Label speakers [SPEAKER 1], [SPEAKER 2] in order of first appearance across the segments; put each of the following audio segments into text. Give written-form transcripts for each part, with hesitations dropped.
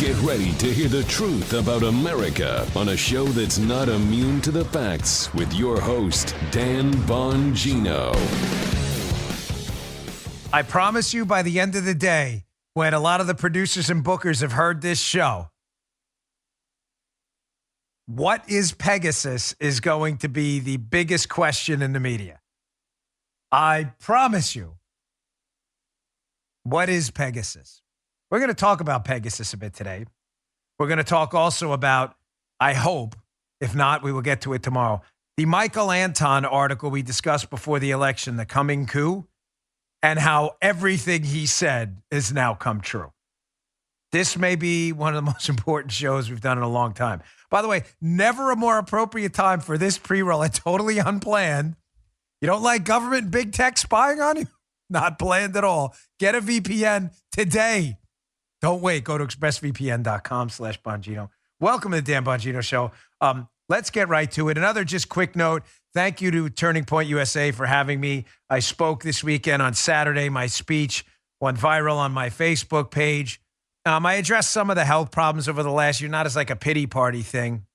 [SPEAKER 1] Get ready to hear the truth about America on a show that's not immune to the facts with your host, Dan Bongino.
[SPEAKER 2] I promise you by the end of the day, when a lot of the producers and bookers have heard this show, what is Pegasus is going to be the biggest question in the media. I promise you. What is Pegasus? We're going to talk about Pegasus a bit today. We're going to talk also about, I hope, if not, we will get to it tomorrow, the Michael Anton article we discussed before the election, the Coming Coup, and how everything he said has now come true. This may be one of the most important shows we've done in a long time. By the way, never a more appropriate time for this pre-roll. It's totally unplanned. You don't like government and big tech spying on you? Not planned at all. Get a VPN today. Don't wait. Go to expressvpn.com/Bongino. Welcome to the Dan Bongino Show. Let's get right to it. Another just quick note. Thank you to Turning Point USA for having me. I spoke this weekend on Saturday. My speech went viral on my Facebook page. I addressed some of the health problems over the last year, not as like a pity party thing,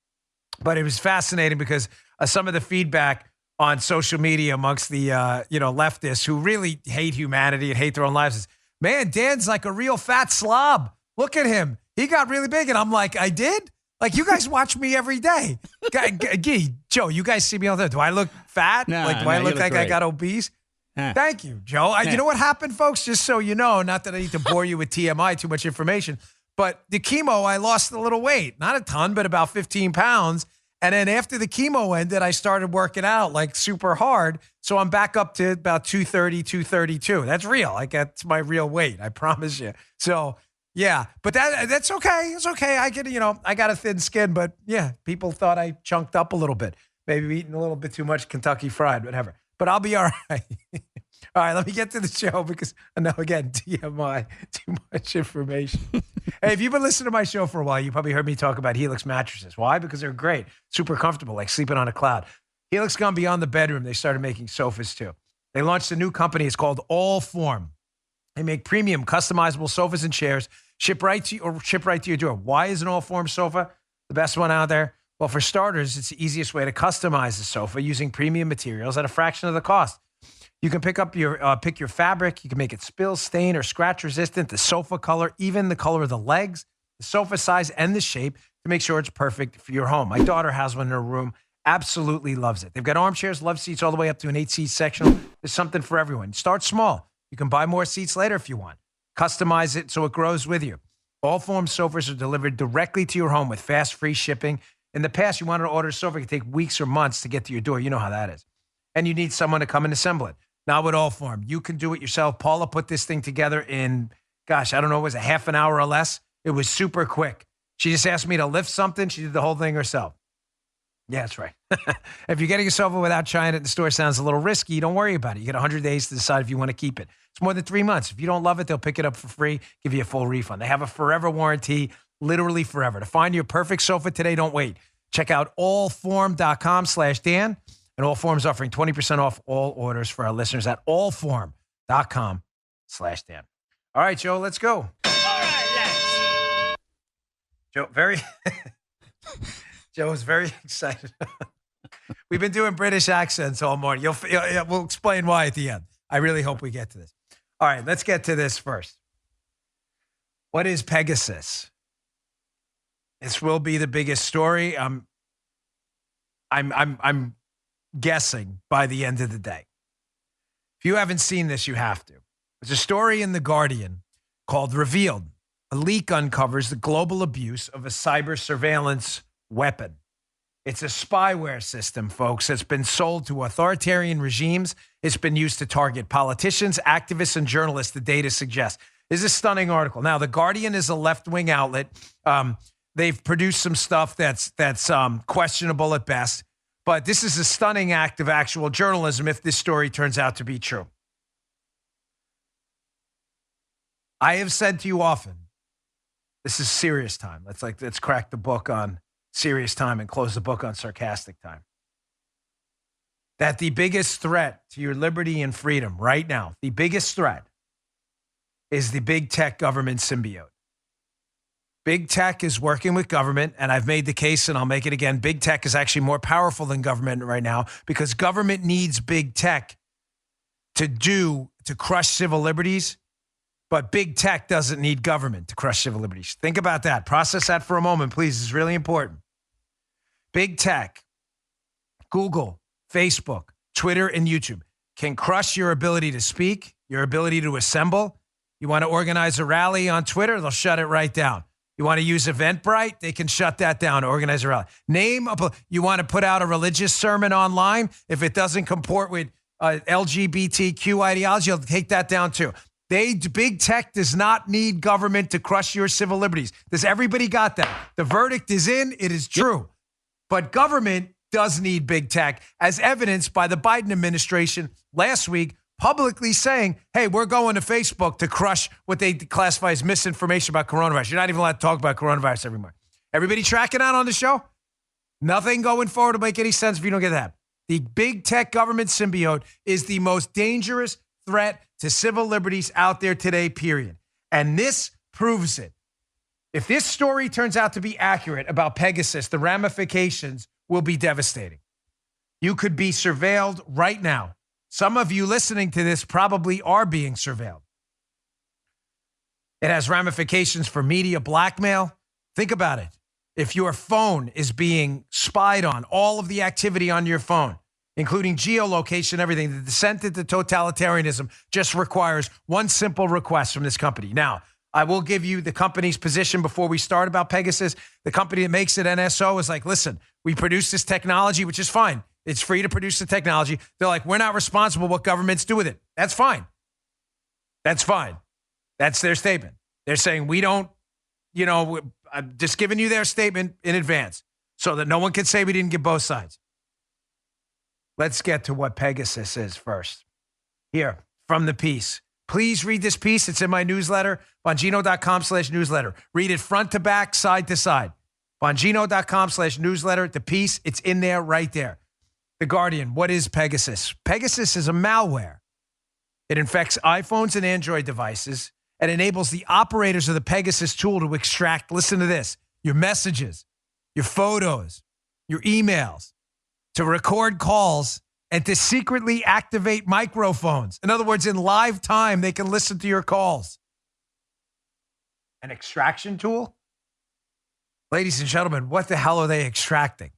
[SPEAKER 2] but it was fascinating because some of the feedback on social media amongst the leftists who really hate humanity and hate their own lives is, man, Dan's like a real fat slob. Look at him. He got really big. And I'm like, I did? Like, you guys watch me every day. Joe, you guys see me all the time. Do I look fat? Do I look like great. I got obese? Thank you, Joe. You know what happened, folks? Just so you know, not that I need to bore you with TMI, too much information, but the chemo, I lost a little weight. Not a ton, but about 15 pounds. And then after the chemo ended, I started working out like super hard. So I'm back up to about 230, 232. That's real. Like, that's my real weight. I promise you. So yeah, but that's okay. It's okay. I got a thin skin, but yeah, people thought I chunked up a little bit, maybe eating a little bit too much Kentucky Fried, whatever, but I'll be all right. All right, let me get to the show because I know, again, TMI, too much information. Hey, if you've been listening to my show for a while, you probably heard me talk about Helix mattresses. Why? Because they're great, super comfortable, like sleeping on a cloud. Helix gone beyond the bedroom. They started making sofas too. They launched a new company. It's called Allform. They make premium customizable sofas and chairs, ship right to your door. Why is an Allform sofa the best one out there? Well, for starters, it's the easiest way to customize the sofa using premium materials at a fraction of the cost. You can pick your fabric. You can make it spill, stain, or scratch resistant, the sofa color, even the color of the legs, the sofa size, and the shape to make sure it's perfect for your home. My daughter has one in her room. Absolutely loves it. They've got armchairs, love seats, all the way up to an 8-seat sectional. There's something for everyone. Start small. You can buy more seats later if you want. Customize it so it grows with you. Allform sofas are delivered directly to your home with fast, free shipping. In the past, you wanted to order a sofa. It could take weeks or months to get to your door. You know how that is. And you need someone to come and assemble it. Now with Allform, you can do it yourself. Paula put this thing together in, I don't know, was it half an hour or less? It was super quick. She just asked me to lift something. She did the whole thing herself. Yeah, that's right. If you're getting a sofa without trying it in the store, sounds a little risky. Don't worry about it. You get 100 days to decide if you want to keep it. It's more than 3 months. If you don't love it, they'll pick it up for free, give you a full refund. They have a forever warranty, literally forever. To find your perfect sofa today, don't wait. Check out allform.com/Dan. And Allform's offering 20% off all orders for our listeners at allform.com/Dan. All right, Joe, let's go. All right, let's. Joe is very excited. We've been doing British accents all morning. We'll explain why at the end. I really hope we get to this. All right, let's get to this first. What is Pegasus? This will be the biggest story. I'm guessing by the end of the day. If you haven't seen this, you have to. There's a story in The Guardian called Revealed. A leak uncovers the global abuse of a cyber surveillance weapon. It's a spyware system, folks, that's been sold to authoritarian regimes. It's been used to target politicians, activists, and journalists, the data suggests. This is a stunning article. Now, The Guardian is a left-wing outlet. They've produced some stuff that's questionable at best. But this is a stunning act of actual journalism if this story turns out to be true. I have said to you often, this is serious time. Let's crack the book on serious time and close the book on sarcastic time. That the biggest threat to your liberty and freedom right now, the biggest threat is the big tech government symbiote. Big tech is working with government, and I've made the case, and I'll make it again. Big tech is actually more powerful than government right now because government needs big tech to crush civil liberties, but big tech doesn't need government to crush civil liberties. Think about that. Process that for a moment, please. It's really important. Big tech, Google, Facebook, Twitter, and YouTube can crush your ability to speak, your ability to assemble. You want to organize a rally on Twitter, they'll shut it right down. You want to use Eventbrite, they can shut that down, organize a rally. You want to put out a religious sermon online, if it doesn't comport with LGBTQ ideology, they'll take that down too. Big tech does not need government to crush your civil liberties. Does everybody got that? The verdict is in, it is true. But government does need big tech, as evidenced by the Biden administration last week publicly saying, hey, we're going to Facebook to crush what they classify as misinformation about coronavirus. You're not even allowed to talk about coronavirus anymore. Everybody tracking out on the show? Nothing going forward to make any sense if you don't get that. The big tech government symbiote is the most dangerous threat to civil liberties out there today, period. And this proves it. If this story turns out to be accurate about Pegasus, the ramifications will be devastating. You could be surveilled right now. Some of you listening to this probably are being surveilled. It has ramifications for media blackmail. Think about it. If your phone is being spied on, all of the activity on your phone, including geolocation, everything, the descent into totalitarianism just requires one simple request from this company. Now, I will give you the company's position before we start about Pegasus. The company that makes it, NSO, is like, listen, we produce this technology, which is fine. It's free to produce the technology. They're like, we're not responsible what governments do with it. That's fine. That's fine. That's their statement. They're saying we don't, I'm just giving you their statement in advance so that no one can say we didn't get both sides. Let's get to what Pegasus is first. Here, from the piece. Please read this piece. It's in my newsletter, Bongino.com/newsletter. Read it front to back, side to side. Bongino.com/newsletter. The piece, it's in there, right there. The Guardian, what is Pegasus? Pegasus is a malware. It infects iPhones and Android devices and enables the operators of the Pegasus tool to extract, listen to this, your messages, your photos, your emails, to record calls, and to secretly activate microphones. In other words, in live time, they can listen to your calls. An extraction tool? Ladies and gentlemen, what the hell are they extracting?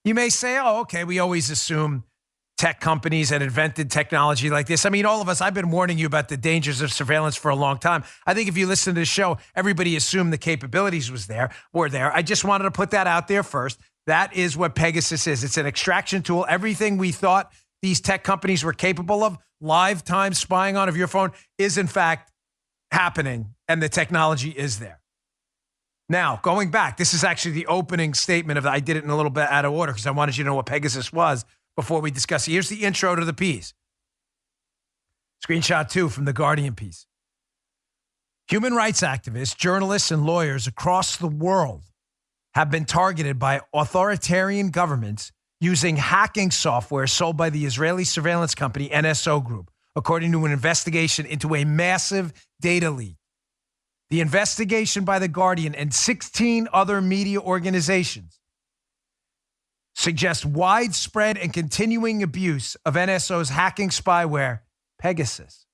[SPEAKER 2] You may say, oh, okay, we always assume tech companies had invented technology like this. I mean, all of us, I've been warning you about the dangers of surveillance for a long time. I think if you listen to the show, everybody assumed the capabilities were there. I just wanted to put that out there first. That is what Pegasus is. It's an extraction tool. Everything we thought these tech companies were capable of, live time spying on of your phone, is in fact happening, and the technology is there. Now, going back, this is actually the opening statement of I did it in a little bit out of order because I wanted you to know what Pegasus was before we discuss it. Here's the intro to the piece. Screenshot 2 from the Guardian piece. Human rights activists, journalists, and lawyers across the world have been targeted by authoritarian governments using hacking software sold by the Israeli surveillance company NSO Group, according to an investigation into a massive data leak. The investigation by The Guardian and 16 other media organizations suggests widespread and continuing abuse of NSO's hacking spyware, Pegasus,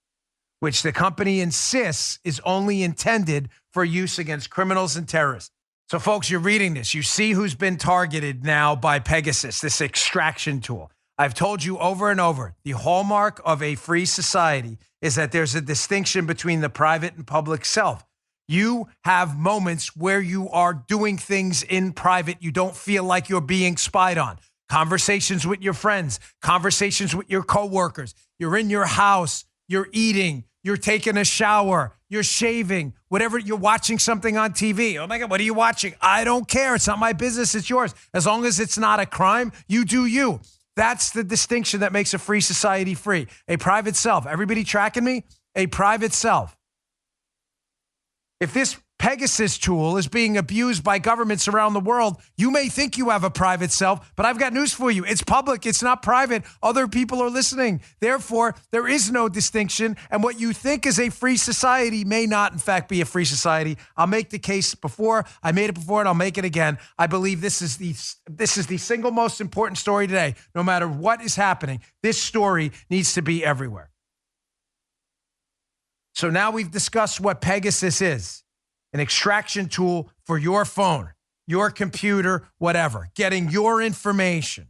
[SPEAKER 2] which the company insists is only intended for use against criminals and terrorists. So, folks, you're reading this. You see who's been targeted now by Pegasus, this extraction tool. I've told you over and over, the hallmark of a free society is that there's a distinction between the private and public self. You have moments where you are doing things in private you don't feel like you're being spied on. Conversations with your friends, conversations with your coworkers. You're in your house, you're eating, you're taking a shower, you're shaving, whatever, you're watching something on TV. Oh my God, what are you watching? I don't care. It's not my business. It's yours. As long as it's not a crime, you do you. That's the distinction that makes a free society free. A private self. Everybody tracking me? A private self. If this Pegasus tool is being abused by governments around the world. You may think you have a private self, but I've got news for you. It's public. It's not private. Other people are listening. Therefore, there is no distinction. And what you think is a free society may not, in fact, be a free society. I'll make the case before. I made it before, and I'll make it again. I believe this is the single most important story today. No matter what is happening, this story needs to be everywhere. So now we've discussed what Pegasus is. An extraction tool for your phone, your computer, whatever, getting your information.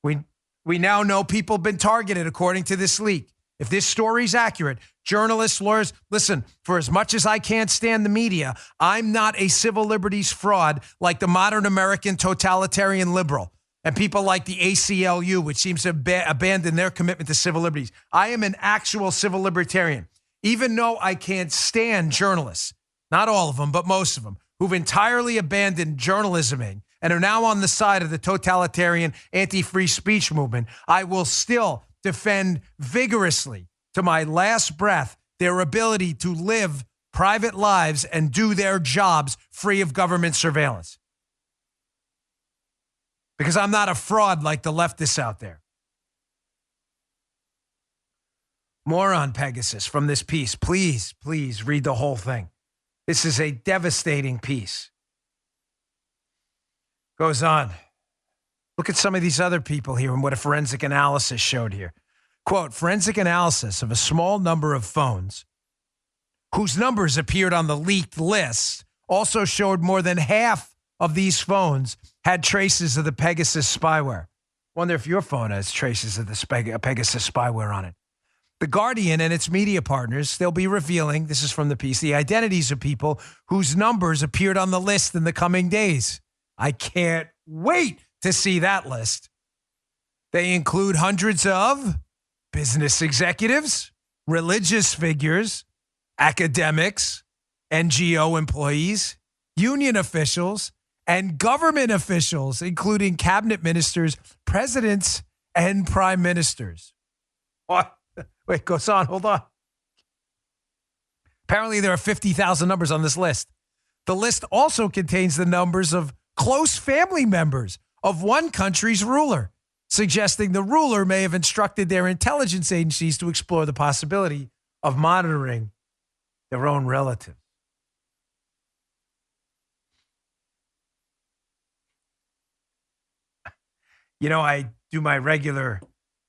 [SPEAKER 2] We now know people have been targeted according to this leak. If this story is accurate, journalists, lawyers, listen, for as much as I can't stand the media, I'm not a civil liberties fraud like the modern American totalitarian liberal and people like the ACLU, which seems to abandon their commitment to civil liberties. I am an actual civil libertarian, even though I can't stand journalists. Not all of them, but most of them, who've entirely abandoned journalism and are now on the side of the totalitarian anti-free speech movement. I will still defend vigorously to my last breath their ability to live private lives and do their jobs free of government surveillance. Because I'm not a fraud like the leftists out there. More on Pegasus from this piece. Please read the whole thing. This is a devastating piece. Goes on. Look at some of these other people here and what a forensic analysis showed here. Quote, forensic analysis of a small number of phones whose numbers appeared on the leaked list also showed more than half of these phones had traces of the Pegasus spyware. Wonder if your phone has traces of the Pegasus spyware on it. The Guardian and its media partners, they'll be revealing, this is from the piece, the identities of people whose numbers appeared on the list in the coming days. I can't wait to see that list. They include hundreds of business executives, religious figures, academics, NGO employees, union officials, and government officials, including cabinet ministers, presidents, and prime ministers. What? Wait, goes on. Hold on. Apparently, there are 50,000 numbers on this list. The list also contains the numbers of close family members of one country's ruler, suggesting the ruler may have instructed their intelligence agencies to explore the possibility of monitoring their own relatives. You know, I do my regular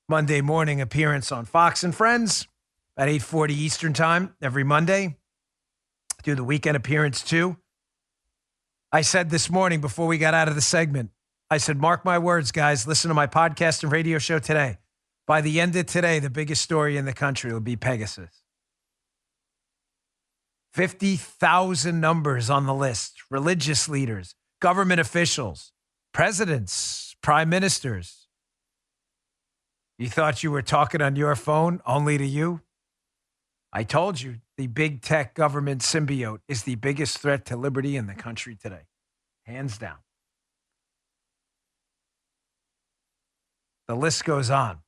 [SPEAKER 2] Monday morning appearance on Fox and Friends at 8:40 Eastern time every Monday. Do the weekend appearance too. I said this morning before we got out of the segment, I said, mark my words, guys, listen to my podcast and radio show today. By the end of today, the biggest story in the country will be Pegasus. 50,000 numbers on the list, religious leaders, government officials, presidents, prime ministers. You thought you were talking on your phone only to you? I told you the big tech government symbiote is the biggest threat to liberty in the country today. Hands down. The list goes on.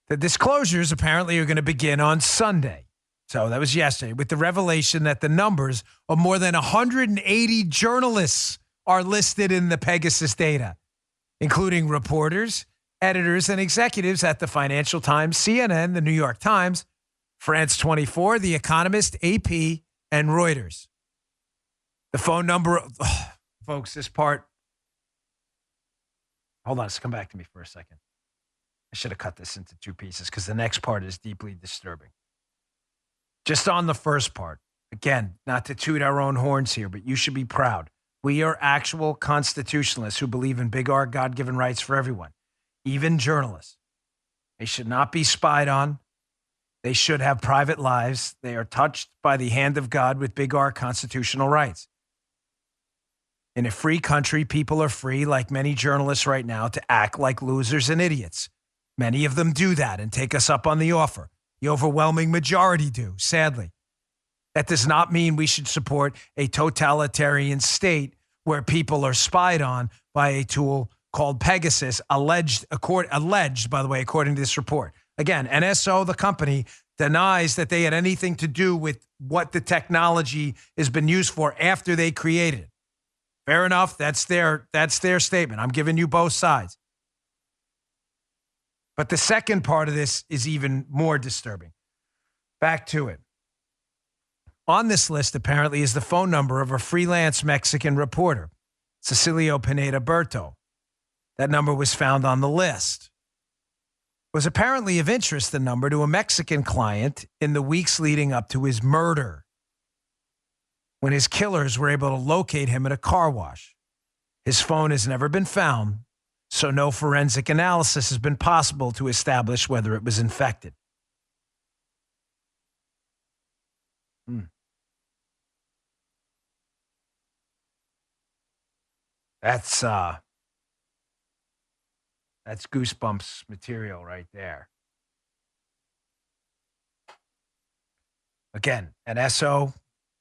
[SPEAKER 2] The disclosures apparently are going to begin on Sunday. So that was yesterday, with the revelation that the numbers of more than 180 journalists are listed in the Pegasus data, including reporters, editors, and executives at the Financial Times, CNN, the New York Times, France 24, The Economist, AP, and Reuters. The phone number, folks, this part. Hold on, let's come back to me for a second. I should have cut this into two pieces because the next part is deeply disturbing. Just on the first part, again, not to toot our own horns here, but you should be proud. We are actual constitutionalists who believe in big R, God-given rights for everyone, even journalists. They should not be spied on. They should have private lives. They are touched by the hand of God with big R constitutional rights. In a free country, people are free, like many journalists right now, to act like losers and idiots. Many of them do that and take us up on the offer. The overwhelming majority do, sadly. That does not mean we should support a totalitarian state where people are spied on by a tool called Pegasus, alleged, by the way, according to this report. Again, NSO, the company, denies that they had anything to do with what the technology has been used for after they created it. Fair enough. That's their statement. I'm giving you both sides. But the second part of this is even more disturbing. Back to it. On this list, apparently, is the phone number of a freelance Mexican reporter, Cecilio Pineda Berto. That number was found on the list. It was apparently of interest, the number, to a Mexican client in the weeks leading up to his murder, when his killers were able to locate him at a car wash. His phone has never been found, so no forensic analysis has been possible to establish whether it was infected. That's goosebumps material right there. Again, an SO,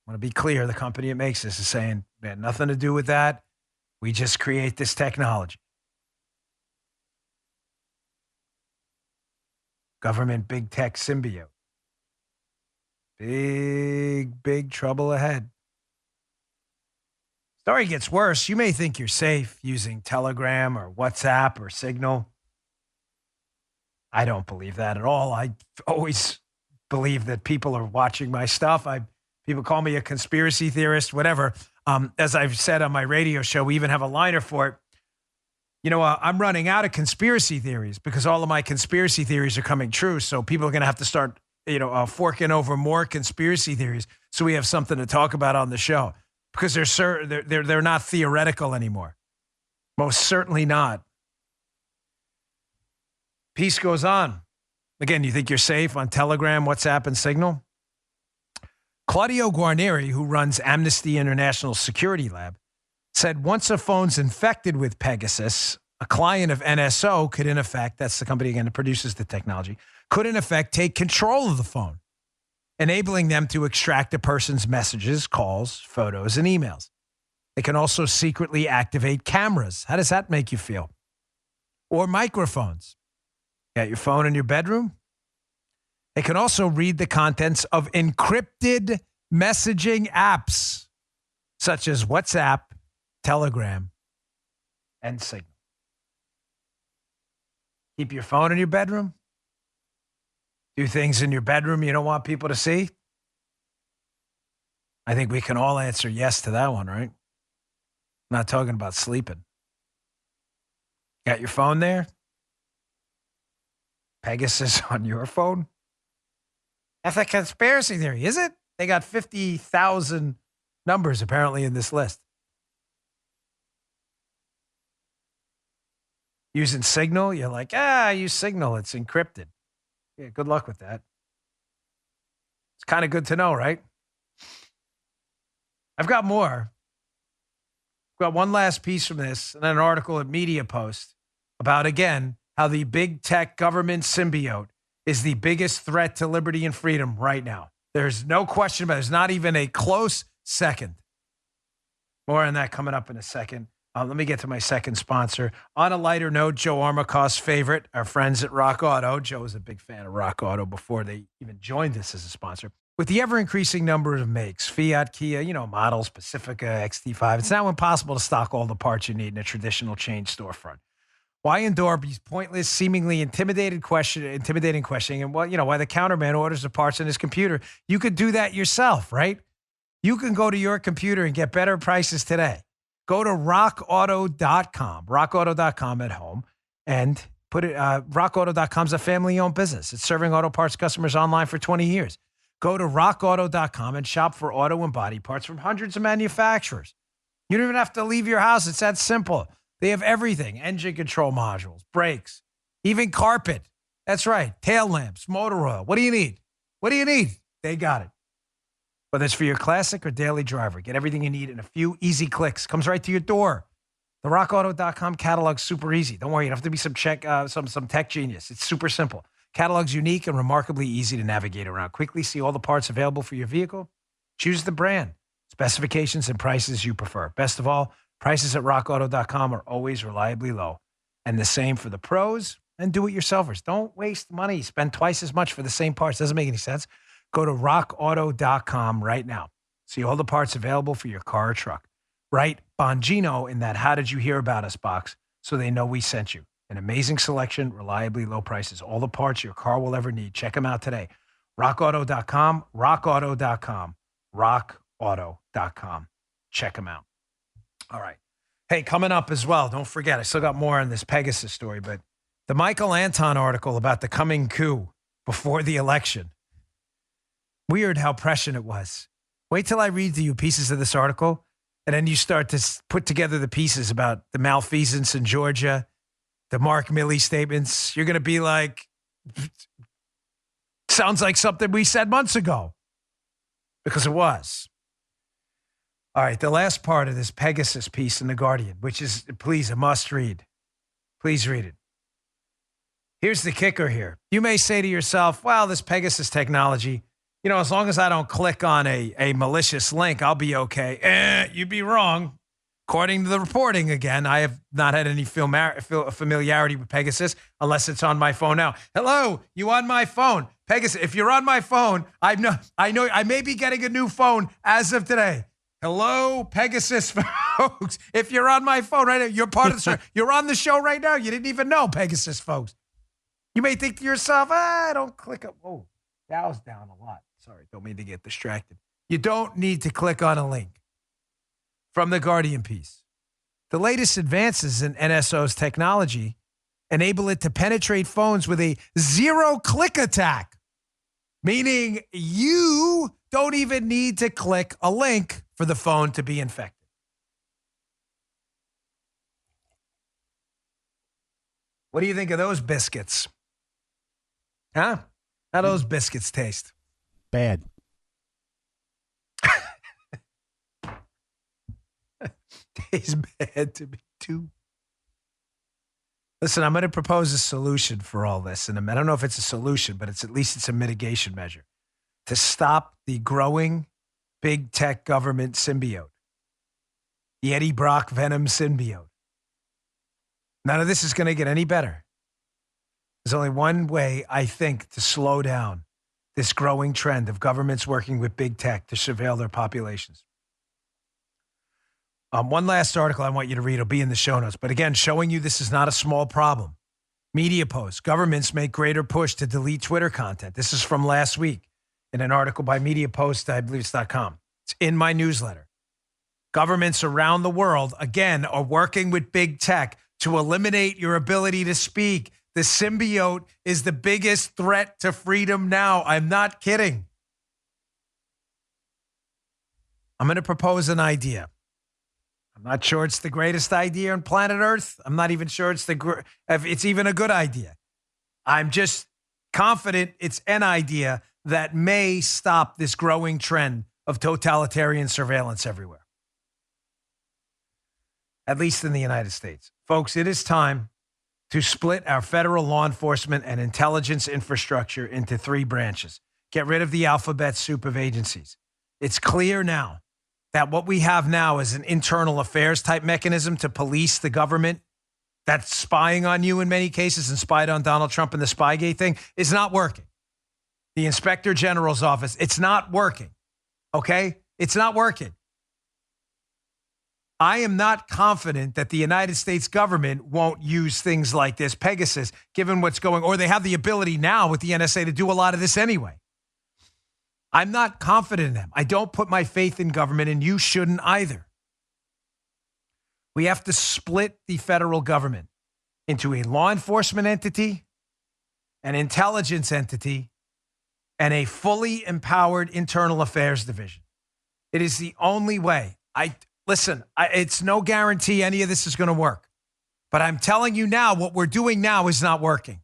[SPEAKER 2] I want to be clear, the company that makes this is saying it had nothing to do with that. We just create this technology. Government big tech symbiote. Big trouble ahead. Story gets worse. You may think you're safe using Telegram or WhatsApp or Signal. I don't believe that at all. I always believe that people are watching my stuff. People call me a conspiracy theorist, whatever. As I've said on my radio show, we even have a liner for it. I'm running out of conspiracy theories because all of my conspiracy theories are coming true. So people are going to have to start, forking over more conspiracy theories so we have something to talk about on the show. Because they're not theoretical anymore. Most certainly not. Peace goes on. Again, you think you're safe on Telegram, WhatsApp, and Signal? Claudio Guarneri, who runs Amnesty International Security Lab, said once a phone's infected with Pegasus, a client of NSO could in effect, that's the company again that produces the technology, could in effect take control of the phone, enabling them to extract a person's messages, calls, photos, and emails. They can also secretly activate cameras. How does that make you feel? Or microphones. Got your phone in your bedroom? They can also read the contents of encrypted messaging apps, such as WhatsApp, Telegram, and Signal. Keep your phone in your bedroom? Do things in your bedroom you don't want people to see? I think we can all answer yes to that one, right? I'm not talking about sleeping. Got your phone there? Pegasus on your phone? That's a conspiracy theory, is it? They got 50,000 numbers apparently in this list. Using Signal, you're like, I use Signal. It's encrypted. Yeah, good luck with that. It's kind of good to know, right? I've got more. I've got one last piece from this and then an article at Media Post about, again, how the big tech government symbiote is the biggest threat to liberty and freedom right now. There's no question about it. There's not even a close second. More on that coming up in a second. Let me get to my second sponsor. On a lighter note, Joe Armacost's favorite, our friends at Rock Auto. Joe was a big fan of Rock Auto before they even joined us as a sponsor. With the ever-increasing number of makes, Fiat, Kia, models, Pacifica, XT5, it's now impossible to stock all the parts you need in a traditional chain storefront. Why endure these pointless, seemingly intimidating questioning? And why the counterman orders the parts on his computer? You could do that yourself, right? You can go to your computer and get better prices today. Go to rockauto.com, rockauto.com at home, and put it. Rockauto.com is a family-owned business. It's serving auto parts customers online for 20 years. Go to rockauto.com and shop for auto and body parts from hundreds of manufacturers. You don't even have to leave your house. It's that simple. They have everything: engine control modules, brakes, even carpet. That's right. Tail lamps, motor oil. What do you need? What do you need? They got it. Whether it's for your classic or daily driver, get everything you need in a few easy clicks. Comes right to your door. The rockauto.com catalog's super easy. Don't worry, you don't have to be some tech genius. It's super simple. Catalog's unique and remarkably easy to navigate around. Quickly see all the parts available for your vehicle. Choose the brand, specifications, and prices you prefer. Best of all, prices at rockauto.com are always reliably low. And the same for the pros and do-it-yourselfers. Don't waste money. Spend twice as much for the same parts. Doesn't make any sense. Go to rockauto.com right now. See all the parts available for your car or truck. Write Bongino in that How Did You Hear About Us box so they know we sent you. An amazing selection, reliably low prices, all the parts your car will ever need. Check them out today. rockauto.com, rockauto.com, rockauto.com. Check them out. All right. Hey, coming up as well, don't forget, I still got more on this Pegasus story, but the Michael Anton article about the coming coup before the election. Weird how prescient it was. Wait till I read to you pieces of this article, and then you start to put together the pieces about the malfeasance in Georgia, the Mark Milley statements. You're going to be like, sounds like something we said months ago. Because it was. All right, the last part of this Pegasus piece in The Guardian, which is, please, a must read. Please read it. Here's the kicker here. You may say to yourself, well, this Pegasus technology, as long as I don't click on a malicious link, I'll be okay. You'd be wrong. According to the reporting, again, I have not had any familiarity with Pegasus unless it's on my phone now. Hello, you on my phone? Pegasus, if you're on my phone, I know I may be getting a new phone as of today. Hello, Pegasus folks. If you're on my phone right now, you're part of the show. You're on the show right now. You didn't even know, Pegasus folks. You may think to yourself, don't click up. Oh, that was down a lot. Sorry, don't mean to get distracted. You don't need to click on a link. From the Guardian piece. The latest advances in NSO's technology enable it to penetrate phones with a zero-click attack, meaning you don't even need to click a link for the phone to be infected. What do you think of those biscuits? Huh? How do those biscuits taste?
[SPEAKER 3] Bad.
[SPEAKER 2] Tastes bad to me too. Listen, I'm going to propose a solution for all this. And I don't know if it's a solution, but at least it's a mitigation measure to stop the growing big tech government symbiote, the Eddie Brock Venom symbiote. None of this is going to get any better. There's only one way, I think, to slow down this growing trend of governments working with big tech to surveil their populations. One last article I want you to read will be in the show notes. But again, showing you this is not a small problem. Media posts. Governments make greater push to delete Twitter content. This is from last week in an article by Media Post, I believe it's .com. It's in my newsletter. Governments around the world, again, are working with big tech to eliminate your ability to speak. The symbiote is the biggest threat to freedom now. I'm not kidding. I'm going to propose an idea. I'm not sure it's the greatest idea on planet Earth. I'm not even sure if it's even a good idea. I'm just confident it's an idea that may stop this growing trend of totalitarian surveillance everywhere. At least in the United States. Folks, it is time to split our federal law enforcement and intelligence infrastructure into three branches. Get rid of the alphabet soup of agencies. It's clear now that what we have now is an internal affairs type mechanism to police the government that's spying on you in many cases and spied on Donald Trump and the Spygate thing is not working. The Inspector General's office, it's not working. Okay? It's not working. I am not confident that the United States government won't use things like this, Pegasus, given what's going, or they have the ability now with the NSA to do a lot of this anyway. I'm not confident in them. I don't put my faith in government, and you shouldn't either. We have to split the federal government into a law enforcement entity, an intelligence entity, and a fully empowered internal affairs division. It is the only way. It's no guarantee any of this is going to work. But I'm telling you now, what we're doing now is not working.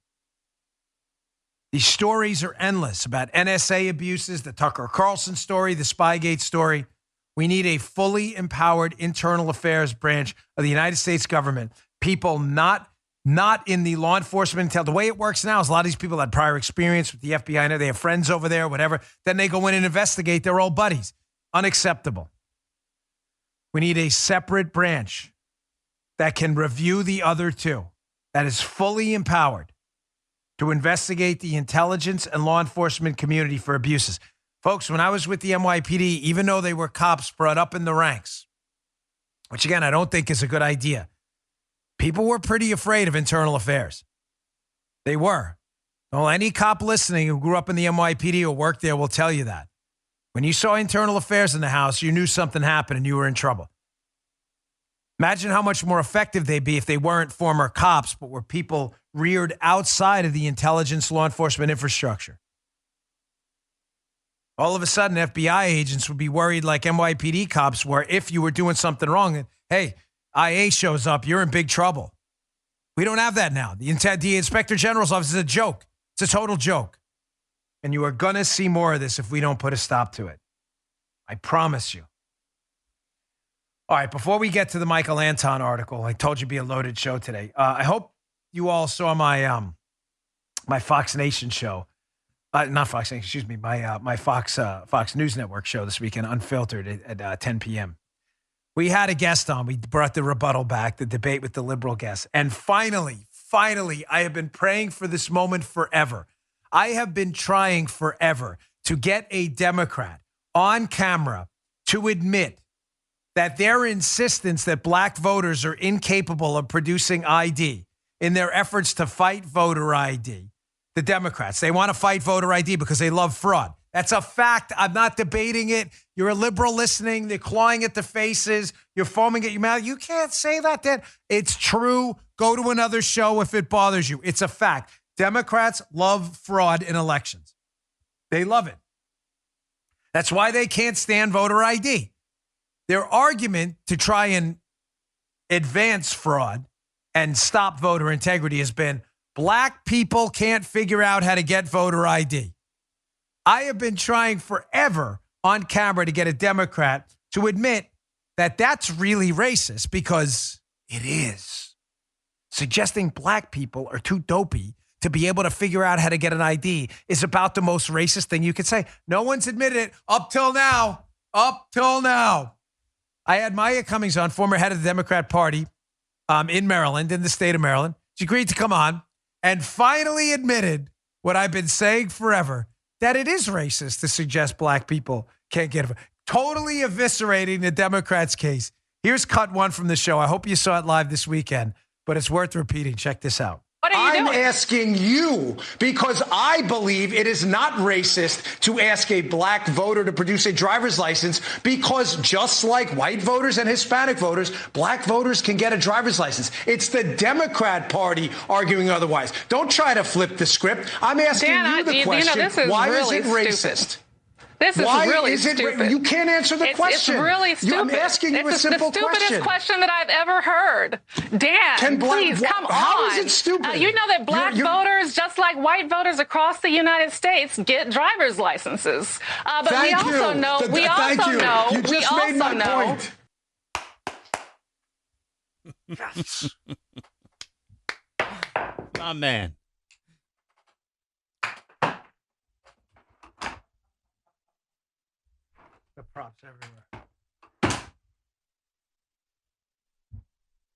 [SPEAKER 2] These stories are endless about NSA abuses, the Tucker Carlson story, the Spygate story. We need a fully empowered internal affairs branch of the United States government. People not in the law enforcement until the way it works now is a lot of these people had prior experience with the FBI. I know they have friends over there, whatever. Then they go in and investigate their old buddies. Unacceptable. We need a separate branch that can review the other two, that is fully empowered. to investigate the intelligence and law enforcement community for abuses. Folks, when I was with the NYPD, even though they were cops brought up in the ranks, which again, I don't think is a good idea, people were pretty afraid of internal affairs. They were. Well, any cop listening who grew up in the NYPD or worked there will tell you that. When you saw internal affairs in the house, you knew something happened and you were in trouble. Imagine how much more effective they'd be if they weren't former cops, but were people reared outside of the intelligence law enforcement infrastructure. All of a sudden, FBI agents would be worried like NYPD cops were if you were doing something wrong. And, hey, IA shows up, you're in big trouble. We don't have that now. The Inspector General's office is a joke. It's a total joke. And you are going to see more of this if we don't put a stop to it. I promise you. All right, before we get to the Michael Anton article, I told you it'd be a loaded show today. I hope you all saw my my Fox Nation show. Not Fox Nation, excuse me, my Fox News Network show this weekend, Unfiltered, at 10 p.m. We had a guest on. We brought the rebuttal back, the debate with the liberal guest. And finally, I have been praying for this moment forever. I have been trying forever to get a Democrat on camera to admit that their insistence that black voters are incapable of producing ID in their efforts to fight voter ID. The Democrats, they want to fight voter ID because they love fraud. That's a fact. I'm not debating it. You're a liberal listening. They're clawing at the faces. You're foaming at your mouth. You can't say that, Dan. It's true. Go to another show if it bothers you. It's a fact. Democrats love fraud in elections. They love it. That's why they can't stand voter ID. Their argument to try and advance fraud and stop voter integrity has been black people can't figure out how to get voter ID. I have been trying forever on camera to get a Democrat to admit that that's really racist because it is. Suggesting black people are too dopey to be able to figure out how to get an ID is about the most racist thing you could say. No one's admitted it up till now. Up till now. I had Maya Cummings on, former head of the Democrat Party in Maryland, in the state of Maryland. She agreed to come on and finally admitted what I've been saying forever, that it is racist to suggest black people can't get it. Totally eviscerating the Democrats' case. Here's cut one from the show. I hope you saw it live this weekend, but it's worth repeating. Check this out.
[SPEAKER 3] What are you doing?
[SPEAKER 4] I'm asking you because I believe it is not racist to ask a black voter to produce a driver's license because just like white voters and Hispanic voters, black voters can get a driver's license. It's the Democrat Party arguing otherwise. Don't try to flip the script. I'm asking you the question, why is it racist?
[SPEAKER 3] This is really stupid.
[SPEAKER 4] You can't answer the question.
[SPEAKER 3] It's really stupid.
[SPEAKER 4] I'm asking you a simple question.
[SPEAKER 3] It's the stupidest question that I've ever heard. Dan, please, come on.
[SPEAKER 4] How is it stupid?
[SPEAKER 3] You know that black voters, just like white voters across the United States, get driver's licenses. But we also know. You just made my point.
[SPEAKER 2] Yes.
[SPEAKER 5] My man.
[SPEAKER 2] The props everywhere.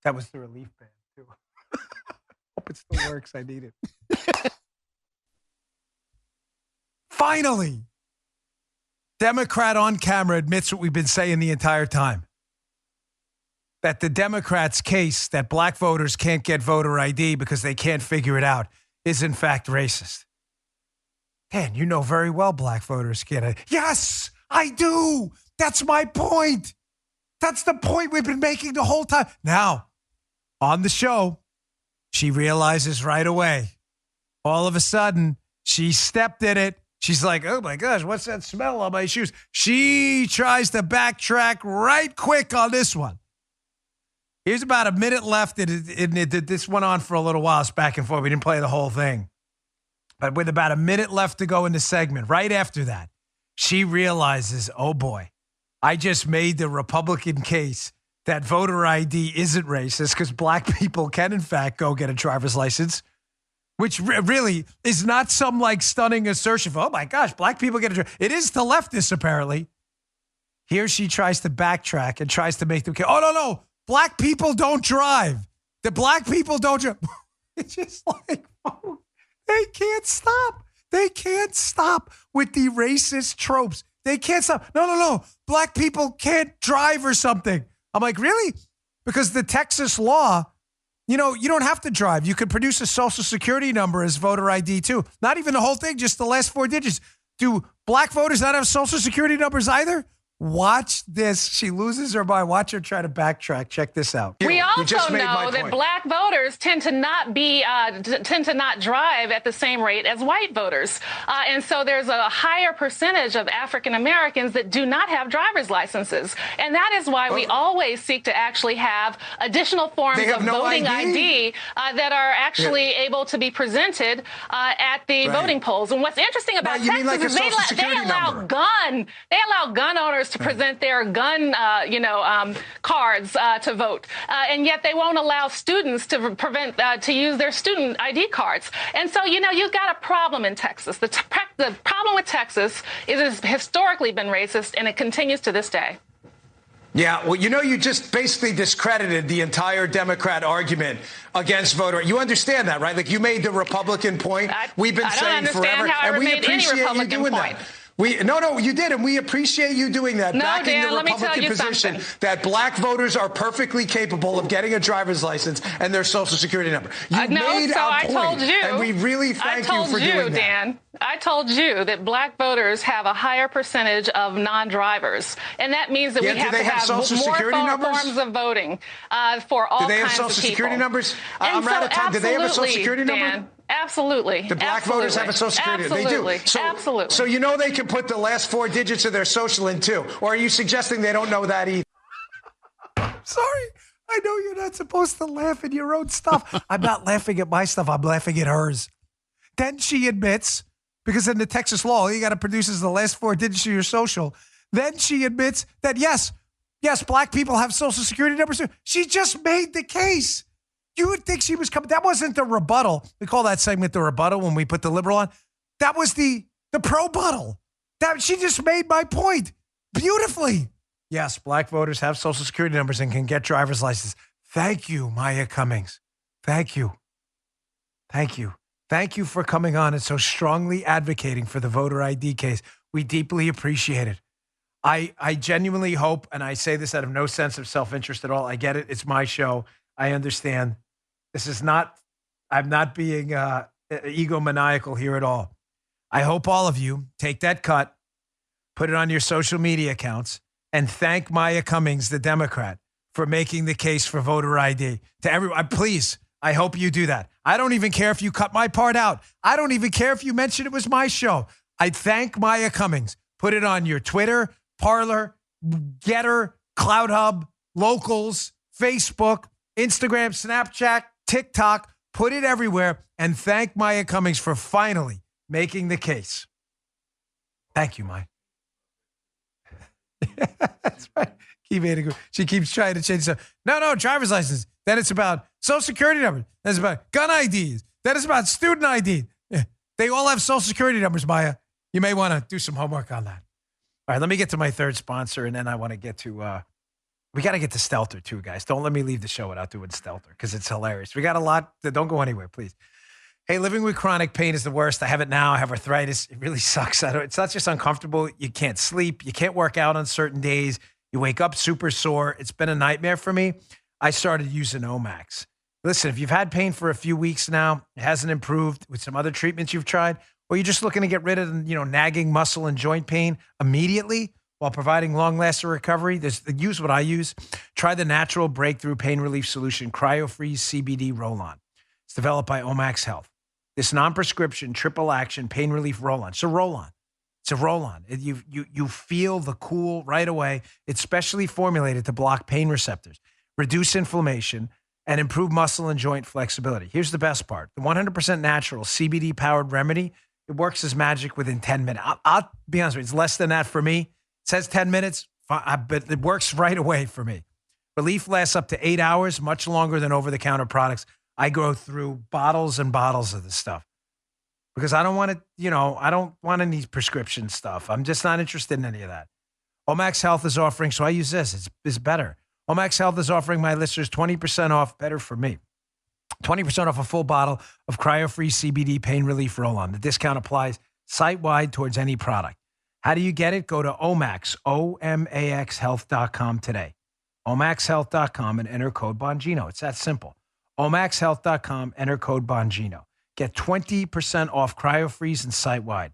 [SPEAKER 2] That was the relief band, too. Hope it still works. I need it. Finally, Democrat on camera admits what we've been saying the entire time. That the Democrats' case that black voters can't get voter ID because they can't figure it out is, in fact, racist. Dan, you know very well black voters get it. Yes! I do. That's my point. That's the point we've been making the whole time. Now, on the show, she realizes right away. All of a sudden, she stepped in it. She's like, oh my gosh, what's that smell on my shoes? She tries to backtrack right quick on this one. Here's about a minute left. This went on for a little while. It's back and forth. We didn't play the whole thing. But with about a minute left to go in the segment, right after that, she realizes, oh boy, I just made the Republican case that voter ID isn't racist because black people can, in fact, go get a driver's license, which really is not some like stunning assertion. Oh my gosh, black people get a driver's license. It is to leftists, apparently. Here she tries to backtrack and tries to make them, oh, no, black people don't drive. The black people don't drive. It's just like, oh, They can't stop. They can't stop with the racist tropes. They can't stop. No. Black people can't drive or something. I'm like, really? Because the Texas law, you don't have to drive. You could produce a social security number as voter ID too. Not even the whole thing, just the last 4 digits. Do black voters not have social security numbers either? Watch this. She loses her mind. Watch her try to backtrack. Check this out.
[SPEAKER 3] We also know that black voters tend to not drive at the same rate as white voters. And so there's a higher percentage of African Americans that do not have driver's licenses. And that is why we always seek to actually have additional forms of voting ID that are actually able to be presented at the voting polls. And what's interesting about Texas is they allow gun owners to present their gun, cards to vote, and yet they won't allow students to use their student ID cards. And so, you've got a problem in Texas. The problem with Texas is it's historically been racist, and it continues to this day.
[SPEAKER 4] Yeah, well, you just basically discredited the entire Democrat argument against voter. You understand that, right? Like, you made the Republican point. We've been saying forever, and we appreciate you doing that. No, you did, and we appreciate you doing that, backing the Republican position that black voters are perfectly capable of getting a driver's license and their social security number. You made our point, told you, and we really thank you for doing that. Dan,
[SPEAKER 3] I told you that black voters have a higher percentage of non-drivers, and that means that we have to have more forms of voting for all kinds of people. Do
[SPEAKER 4] they have social security numbers? I'm out of time. Do they have a social security number?
[SPEAKER 3] Absolutely.
[SPEAKER 4] The black voters have a social security.
[SPEAKER 3] Absolutely.
[SPEAKER 4] They do.
[SPEAKER 3] Absolutely.
[SPEAKER 4] So they can put the last 4 digits of their social in too. Or are you suggesting they don't know that either?
[SPEAKER 2] Sorry. I know you're not supposed to laugh at your own stuff. I'm not laughing at my stuff. I'm laughing at hers. Then she admits, because in the Texas law, all you got to produce is the last 4 digits of your social. Then she admits that, yes, black people have social security numbers. She just made the case. You would think she was coming. That wasn't the rebuttal. We call that segment the rebuttal when we put the liberal on. That was the pro-buttal. She just made my point beautifully. Yes, black voters have social security numbers and can get driver's licenses. Thank you, Maya Cummings. Thank you. Thank you. Thank you for coming on and so strongly advocating for the voter ID case. We deeply appreciate it. I genuinely hope, and I say this out of no sense of self-interest at all. I get it. It's my show. I understand. I'm not being egomaniacal here at all. I hope all of you take that cut, put it on your social media accounts, and thank Maya Cummings, the Democrat, for making the case for voter ID. To everyone, please, I hope you do that. I don't even care if you cut my part out. I don't even care if you mention it was my show. I thank Maya Cummings. Put it on your Twitter, Parler, Getter, Cloud Hub, Locals, Facebook, Instagram, Snapchat, TikTok. Put it everywhere and thank Maya Cummings for finally making the case. Thank you, Maya. That's right. She keeps trying to change stuff. No, driver's license. Then it's about social security number. Then it's about gun IDs. Then it's about student ID. Yeah. They all have social security numbers, Maya. You may want to do some homework on that. All right, let me get to my third sponsor, and then I want to get to we got to get to Stelter too, guys. Don't let me leave the show without doing Stelter because it's hilarious. We got a lot. Don't go anywhere, please. Hey, living with chronic pain is the worst. I have it now. I have arthritis. It really sucks. It's not just uncomfortable. You can't sleep. You can't work out on certain days. You wake up super sore. It's been a nightmare for me. I started using Omax. Listen, if you've had pain for a few weeks now, it hasn't improved with some other treatments you've tried, or you're just looking to get rid of, nagging muscle and joint pain immediately while providing long-lasting recovery, use what I use. Try the natural breakthrough pain relief solution, CryoFreeze CBD Roll-On. It's developed by Omax Health. This non-prescription triple-action pain relief roll-on. It's a roll-on. It's a roll-on. You feel the cool right away. It's specially formulated to block pain receptors, reduce inflammation, and improve muscle and joint flexibility. Here's the best part. The 100% natural CBD-powered remedy, it works as magic within 10 minutes. I'll be honest with you, it's less than that for me. It says 10 minutes, but it works right away for me. Relief lasts up to 8 hours, much longer than over-the-counter products. I go through bottles and bottles of this stuff because I don't want to, I don't want any prescription stuff. I'm just not interested in any of that. Omax Health is offering, so I use this. It's better. Omax Health is offering my listeners 20% off, better for me. 20% off a full bottle of cryo-free CBD pain relief roll-on. The discount applies site-wide towards any product. How do you get it? Go to Omax, OMAXhealth.com today. OMAXhealth.com and enter code Bongino. It's that simple. OMAXhealth.com, enter code Bongino. Get 20% off cryo-freeze and site-wide.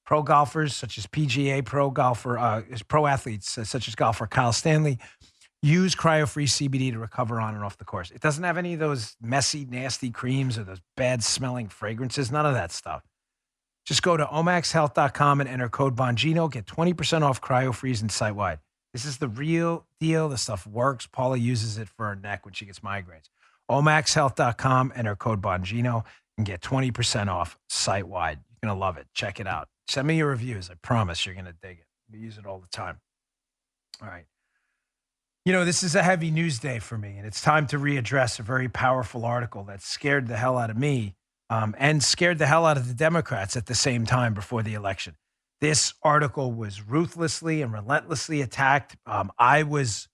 [SPEAKER 2] Pro golfers such as PGA pro athletes such as golfer Kyle Stanley use cryo-free CBD to recover on and off the course. It doesn't have any of those messy, nasty creams or those bad-smelling fragrances, none of that stuff. Just go to omaxhealth.com and enter code Bongino. Get 20% off cryo-freeze and site-wide. This is the real deal. The stuff works. Paula uses it for her neck when she gets migraines. omaxhealth.com, enter code Bongino, and get 20% off site-wide. You're going to love it. Check it out. Send me your reviews. I promise you're going to dig it. We use it all the time. All right. You know, this is a heavy news day for me, and it's time to readdress a very powerful article that scared the hell out of me and scared the hell out of the Democrats at the same time before the election. This article was ruthlessly and relentlessly attacked. I was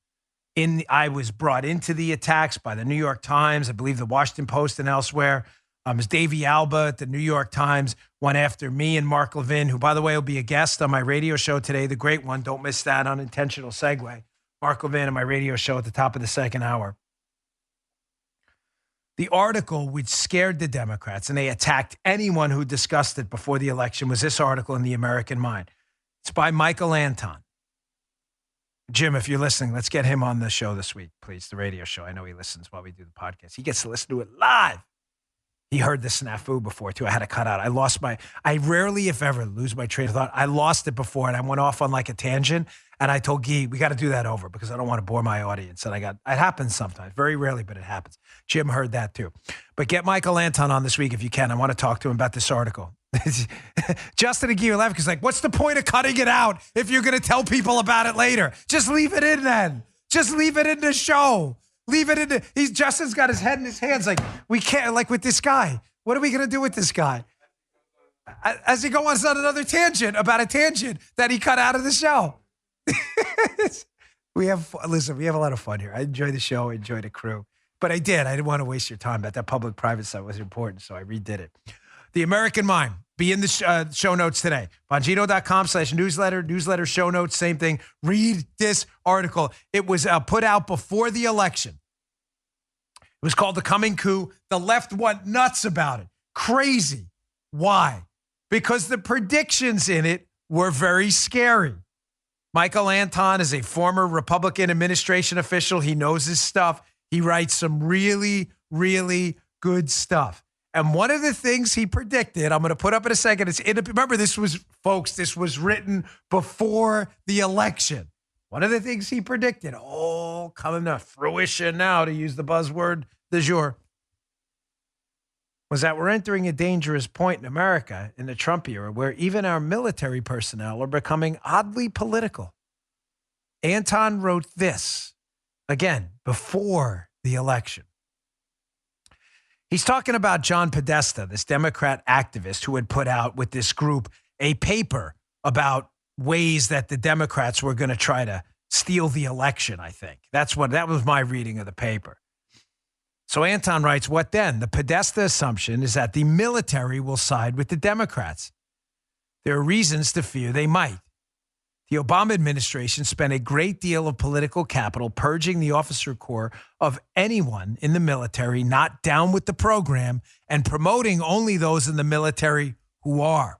[SPEAKER 2] brought into the attacks by the New York Times, I believe the Washington Post and elsewhere. As Davey Alba at the New York Times went after me and Mark Levin, who, by the way, will be a guest on my radio show today, the great one. Don't miss that unintentional segue. Mark Levin on my radio show at the top of the second hour. The article which scared the Democrats, and they attacked anyone who discussed it before the election, was this article in The American Mind. It's by Michael Anton. Jim, if you're listening, let's get him on the show this week, please, the radio show. I know he listens while we do the podcast. He gets to listen to it live. He heard the snafu before, too. I had to cut out. I rarely, if ever, lose my train of thought. I lost it before, and I went off on like a tangent, and I told Guy, we got to do that over because I don't want to bore my audience. And it happens sometimes, very rarely, but it happens. Jim heard that, too. But get Michael Anton on this week if you can. I want to talk to him about this article. Justin and Guy are laughing because, like, what's the point of cutting it out if you're going to tell people about it later? Just leave it in then. Just leave it in the show. Leave it in the, Justin's got his head in his hands like, we can't, like with this guy. What are we going to do with this guy? As he goes on another tangent about a tangent that he cut out of the show. We have a lot of fun here. I enjoy the show. I enjoy the crew. But I didn't want to waste your time. That public-private site was important, so I redid it. The American Mind. Be in the show notes today. Bongino.com/newsletter. Newsletter show notes, same thing. Read this article. It was put out before the election. It was called The Coming Coup. The left went nuts about it. Crazy. Why? Because the predictions in it were very scary. Michael Anton is a former Republican administration official. He knows his stuff. He writes some really, really good stuff. And one of the things he predicted, I'm going to put up in a second. Remember, this was written before the election. One of the things he predicted, coming to fruition now, to use the buzzword du jour, was that we're entering a dangerous point in America in the Trump era where even our military personnel are becoming oddly political. Anton wrote this, again, before the election. He's talking about John Podesta, this Democrat activist who had put out with this group a paper about ways that the Democrats were going to try to steal the election, I think. That was my reading of the paper. So Anton writes, what then? The Podesta assumption is that the military will side with the Democrats. There are reasons to fear they might. The Obama administration spent a great deal of political capital purging the officer corps of anyone in the military not down with the program and promoting only those in the military who are.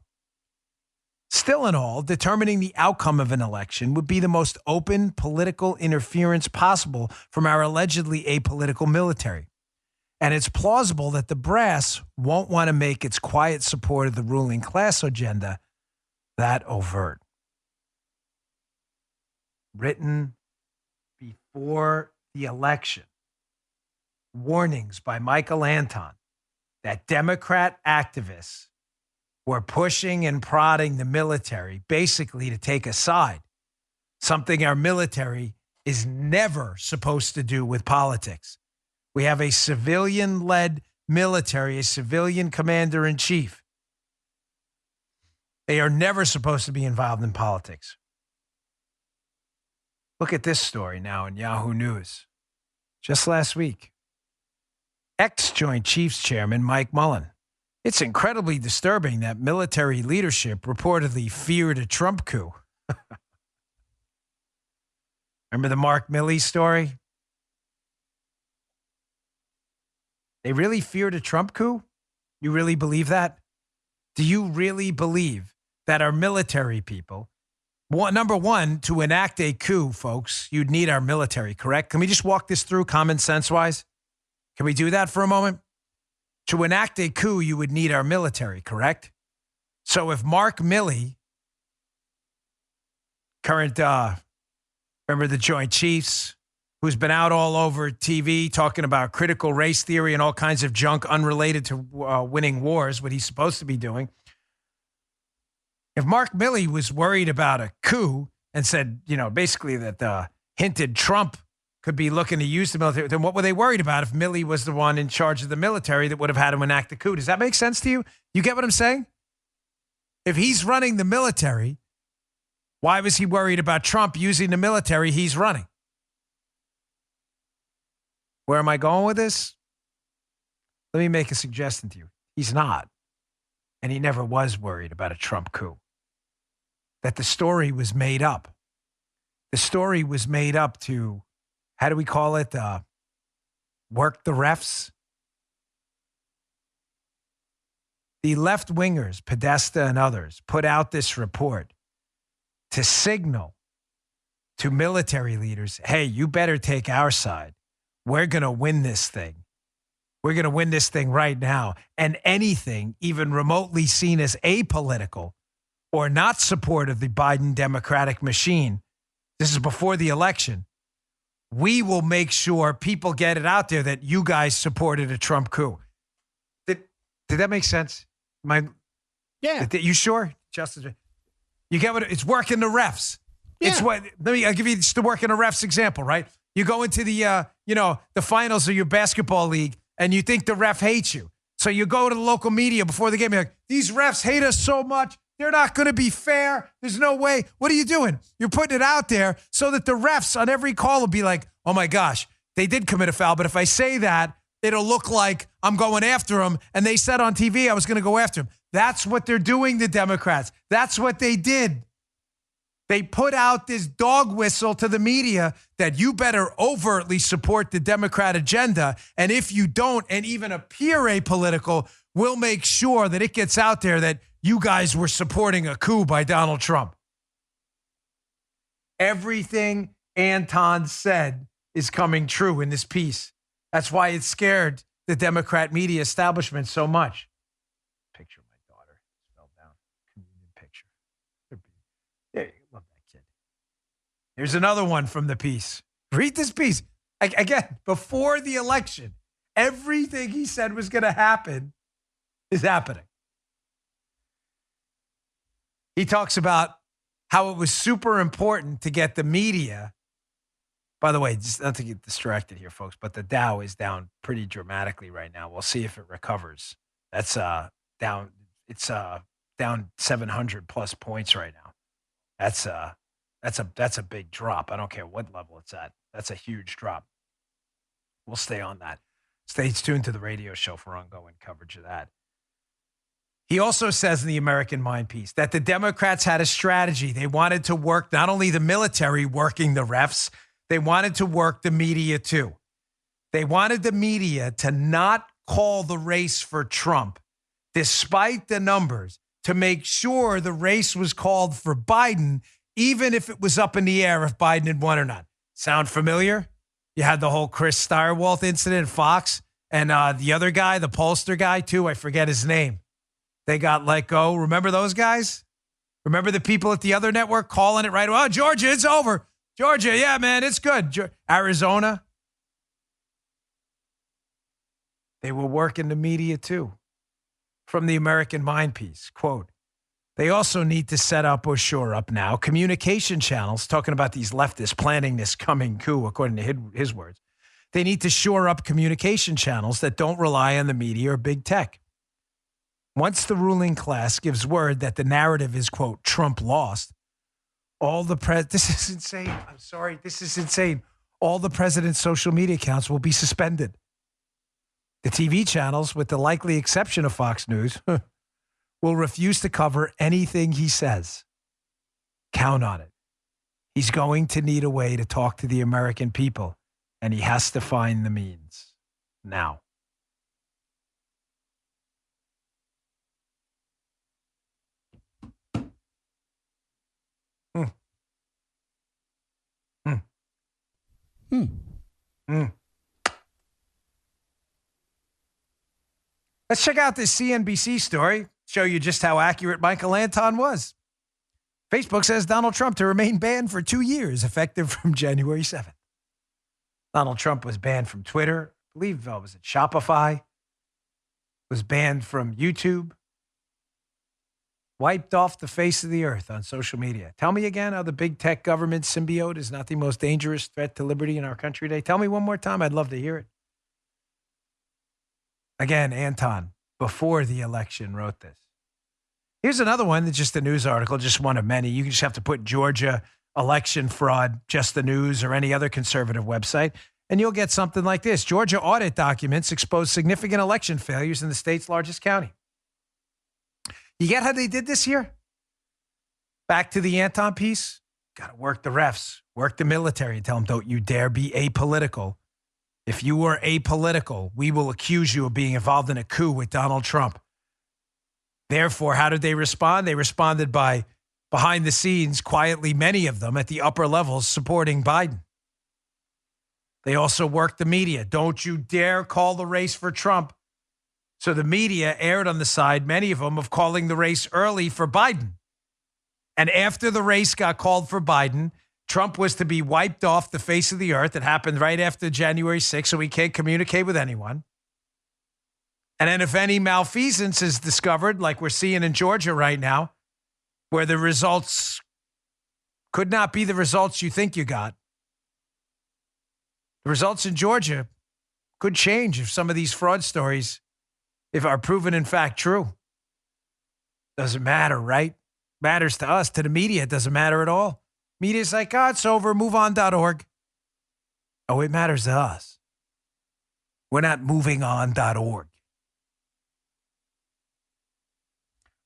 [SPEAKER 2] Still in all, determining the outcome of an election would be the most open political interference possible from our allegedly apolitical military. And it's plausible that the brass won't want to make its quiet support of the ruling class agenda that overt. Written before the election. Warnings by Michael Anton that Democrat activists were pushing and prodding the military basically to take a side, something our military is never supposed to do with politics. We have a civilian-led military, a civilian commander-in-chief. They are never supposed to be involved in politics. Look at this story now in Yahoo News. Just last week. Ex-Joint Chiefs Chairman Mike Mullen. It's incredibly disturbing that military leadership reportedly feared a Trump coup. Remember the Mark Milley story? They really feared a Trump coup? You really believe that? Do you really believe that our military people, number one, to enact a coup, folks, you'd need our military, correct? Can we just walk this through common sense-wise? Can we do that for a moment? To enact a coup, you would need our military, correct? So if Mark Milley, current, remember the Joint Chiefs, who's been out all over TV talking about critical race theory and all kinds of junk unrelated to winning wars, what he's supposed to be doing. If Mark Milley was worried about a coup and said, basically that hinted Trump could be looking to use the military, then what were they worried about if Milley was the one in charge of the military that would have had to enact the coup? Does that make sense to you? You get what I'm saying? If he's running the military, why was he worried about Trump using the military he's running? Where am I going with this? Let me make a suggestion to you. He's not. And he never was worried about a Trump coup. That the story was made up. The story was made up to, how do we call it? Work the refs. The left-wingers, Podesta and others, put out this report to signal to military leaders, hey, you better take our side. We're going to win this thing. We're going to win this thing right now. And anything even remotely seen as apolitical or not support of the Biden Democratic machine, this is before the election, we will make sure people get it out there that you guys supported a Trump coup. Did that make sense?
[SPEAKER 5] Yeah.
[SPEAKER 2] You sure? Justice, you get what it's working the refs.
[SPEAKER 5] Yeah.
[SPEAKER 2] It's what, I'll give you the working the refs example, right? You go into the, the finals of your basketball league and you think the ref hates you. So you go to the local media before the game. You're like, these refs hate us so much. They're not going to be fair. There's no way. What are you doing? You're putting it out there so that the refs on every call will be like, oh my gosh, they did commit a foul. But if I say that, it'll look like I'm going after them. And they said on TV I was going to go after them. That's what they're doing, the Democrats. That's what they did. They put out this dog whistle to the media that you better overtly support the Democrat agenda. And if you don't, and even appear apolitical, we'll make sure that it gets out there that you guys were supporting a coup by Donald Trump. Everything Anton said is coming true in this piece. That's why it scared the Democrat media establishment so much. Picture of my daughter spelled down. Communion picture. There, love that kid. Here's another one from the piece. Read this piece. Again, before the election, everything he said was going to happen is happening. He talks about how it was super important to get the media. By the way, just not to get distracted here, folks, but the Dow is down pretty dramatically right now. We'll see if it recovers. That's down. It's down 700 plus points right now. That's a big drop. I don't care what level it's at. That's a huge drop. We'll stay on that. Stay tuned to the radio show for ongoing coverage of that. He also says in the American Mind piece that the Democrats had a strategy. They wanted to work not only the military working the refs, they wanted to work the media too. They wanted the media to not call the race for Trump, despite the numbers, to make sure the race was called for Biden, even if it was up in the air if Biden had won or not. Sound familiar? You had the whole Chris Stirewalt incident at Fox, and the other guy, the pollster guy too, I forget his name. They got let go. Remember those guys? Remember the people at the other network calling it right away? Oh, Georgia, it's over. Georgia, yeah, man, it's good. Arizona. They were working the media too. From the American Mind piece, quote, they also need to set up or shore up now communication channels, talking about these leftists planning this coming coup, according to his words. They need to shore up communication channels that don't rely on the media or big tech. Once the ruling class gives word that the narrative is, quote, Trump lost, this is insane. I'm sorry. This is insane. All the president's social media accounts will be suspended. The TV channels, with the likely exception of Fox News, will refuse to cover anything he says. Count on it. He's going to need a way to talk to the American people, and he has to find the means now. Let's check out this CNBC story, show you just how accurate Michael Anton was. Facebook says Donald Trump to remain banned for 2 years, effective from January 7th. Donald Trump was banned from Twitter. I believe was it Shopify? Was banned from YouTube. Wiped off the face of the earth on social media. Tell me again how the big tech government symbiote is not the most dangerous threat to liberty in our country today. Tell me one more time. I'd love to hear it. Again, Anton, before the election, wrote this. Here's another one that's just a news article, just one of many. You can just have to put Georgia election fraud, just the news, or any other conservative website, and you'll get something like this. Georgia audit documents expose significant election failures in the state's largest county. You get how they did this year? Back to the Anton piece. Got to work the refs, work the military, and tell them, don't you dare be apolitical. If you were apolitical, we will accuse you of being involved in a coup with Donald Trump. Therefore, how did they respond? They responded by, behind the scenes, quietly, many of them at the upper levels supporting Biden. They also worked the media. Don't you dare call the race for Trump. So the media erred on the side, many of them, of calling the race early for Biden. And after the race got called for Biden, Trump was to be wiped off the face of the earth. It happened right after January 6th, so he can't communicate with anyone. And then if any malfeasance is discovered, like we're seeing in Georgia right now, where the results could not be the results you think you got, the results in Georgia could change if some of these fraud stories, if are proven in fact true. Doesn't matter, right? Matters to us. To the media, it doesn't matter at all. Media's like, oh, it's over, moveon.org. Oh, it matters to us. We're not movingon.org.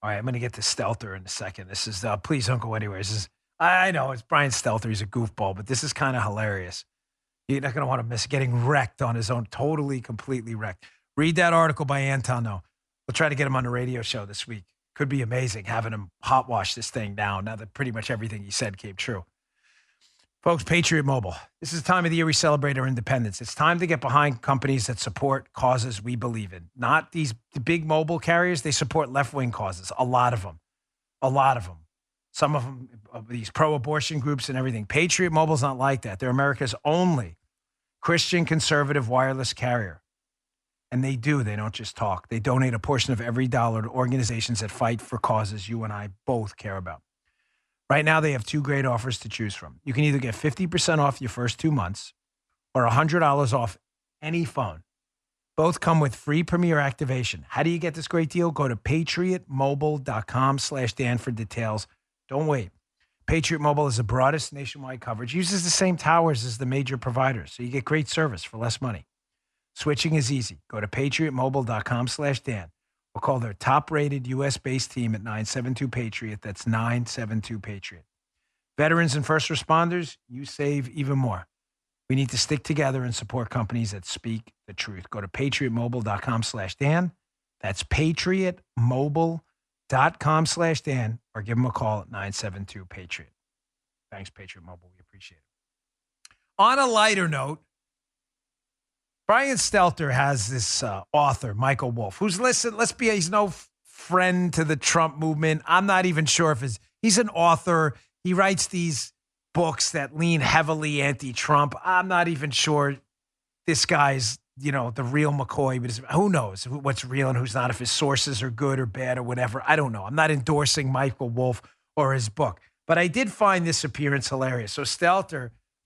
[SPEAKER 2] All right, I'm going to get to Stelter in a second. This is, please don't go anywhere. This is, I know it's Brian Stelter. He's a goofball, but this is kind of hilarious. You're not going to want to miss getting wrecked on his own, totally, completely wrecked. Read that article by Anton, though. We'll try to get him on the radio show this week. Could be amazing having him hot wash this thing down now that pretty much everything he said came true. Folks, Patriot Mobile. This is the time of the year we celebrate our independence. It's time to get behind companies that support causes we believe in. Not the big mobile carriers. They support left-wing causes. A lot of them. Some of them, these pro-abortion groups and everything. Patriot Mobile's not like that. They're America's only Christian conservative wireless carrier. And they don't just talk. They donate a portion of every dollar to organizations that fight for causes you and I both care about. Right now, they have two great offers to choose from. You can either get 50% off your first 2 months or $100 off any phone. Both come with free Premier activation. How do you get this great deal? Go to patriotmobile.com/Dan for details. Don't wait. Patriot Mobile is the broadest nationwide coverage, uses the same towers as the major providers, so you get great service for less money. Switching is easy. Go to patriotmobile.com/Dan or call their top-rated U.S.-based team at 972-PATRIOT. That's 972-PATRIOT. Veterans and first responders, you save even more. We need to stick together and support companies that speak the truth. Go to patriotmobile.com/Dan. That's patriotmobile.com/Dan or give them a call at 972-PATRIOT. Thanks, Patriot Mobile. We appreciate it. On a lighter note, Brian Stelter has this author, Michael Wolff, who's, he's no friend to the Trump movement. I'm not even sure if he's an author. He writes these books that lean heavily anti-Trump. I'm not even sure this guy's, the real McCoy, but who knows what's real and who's not, if his sources are good or bad or whatever. I don't know. I'm not endorsing Michael Wolff or his book, but I did find this appearance hilarious. So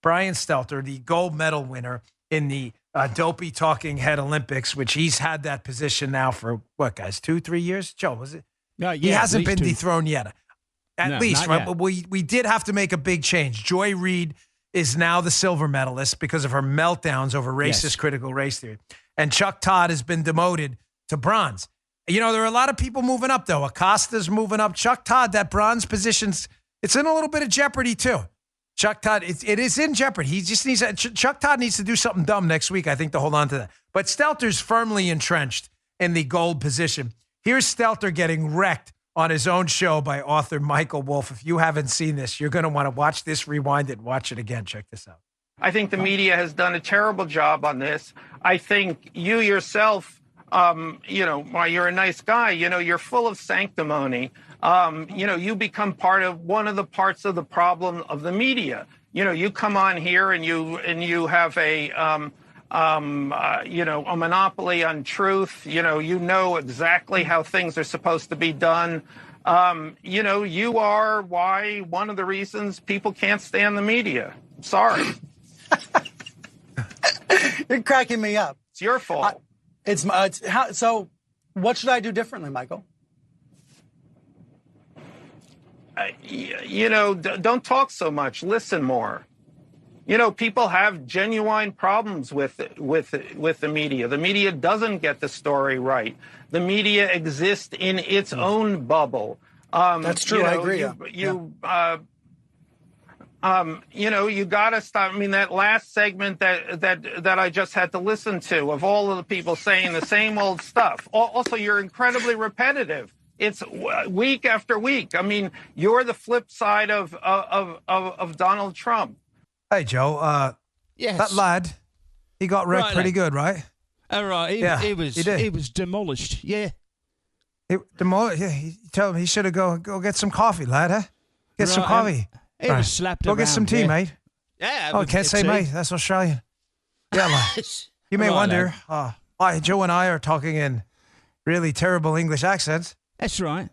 [SPEAKER 2] Brian Stelter, the gold medal winner in the dopey talking head Olympics, which he's had that position now for what, guys, 2-3 years? Joe, was it? He hasn't been dethroned yet. At least, right? But we did have to make a big change. Joy Reid is now the silver medalist because of her meltdowns over racist critical race theory. and Chuck Todd has been demoted to bronze. You know, there are a lot of people moving up, though. Acosta's moving up. Chuck Todd, that bronze position's, it's in a little bit of jeopardy, too. Chuck Todd, it is in jeopardy. He just needs Chuck Todd needs to do something dumb next week, I think, to hold on to that. But Stelter's firmly entrenched in the gold position. Here's Stelter getting wrecked on his own show by author Michael Wolff. If you haven't seen this, you're going to want to watch this, rewind it, and watch it again. Check this out.
[SPEAKER 6] I think the media has done a terrible job on this. I think you yourself, while you're a nice guy, you're full of sanctimony. You become part of one of the parts of the problem of the media. You come on here and you have a monopoly on truth. You know exactly how things are supposed to be done. You are one of the reasons people can't stand the media. Sorry.
[SPEAKER 5] You're cracking me up.
[SPEAKER 6] It's your fault.
[SPEAKER 5] So what should I do differently, Michael?
[SPEAKER 6] Don't talk so much. Listen more. People have genuine problems with the media. The media doesn't get the story right. The media exists in its own bubble.
[SPEAKER 5] That's true. I agree.
[SPEAKER 6] You got to stop. I mean, that last segment that I just had to listen to of all of the people saying the same old stuff. Also, you're incredibly repetitive. It's week after week. I mean, you're the flip side of Donald Trump.
[SPEAKER 2] Hey, Joe.
[SPEAKER 7] Yes.
[SPEAKER 2] That lad, he got wrecked pretty good, right?
[SPEAKER 7] All right. He was demolished. Yeah.
[SPEAKER 2] He told him he should have go get some coffee, lad. Huh? Get some coffee.
[SPEAKER 7] He was slapped around.
[SPEAKER 2] Go get some tea, mate.
[SPEAKER 7] Yeah.
[SPEAKER 2] Oh, can't say mate. That's Australian. Yeah, lad. You may wonder why Joe and I are talking in really terrible English accents.
[SPEAKER 7] That's right.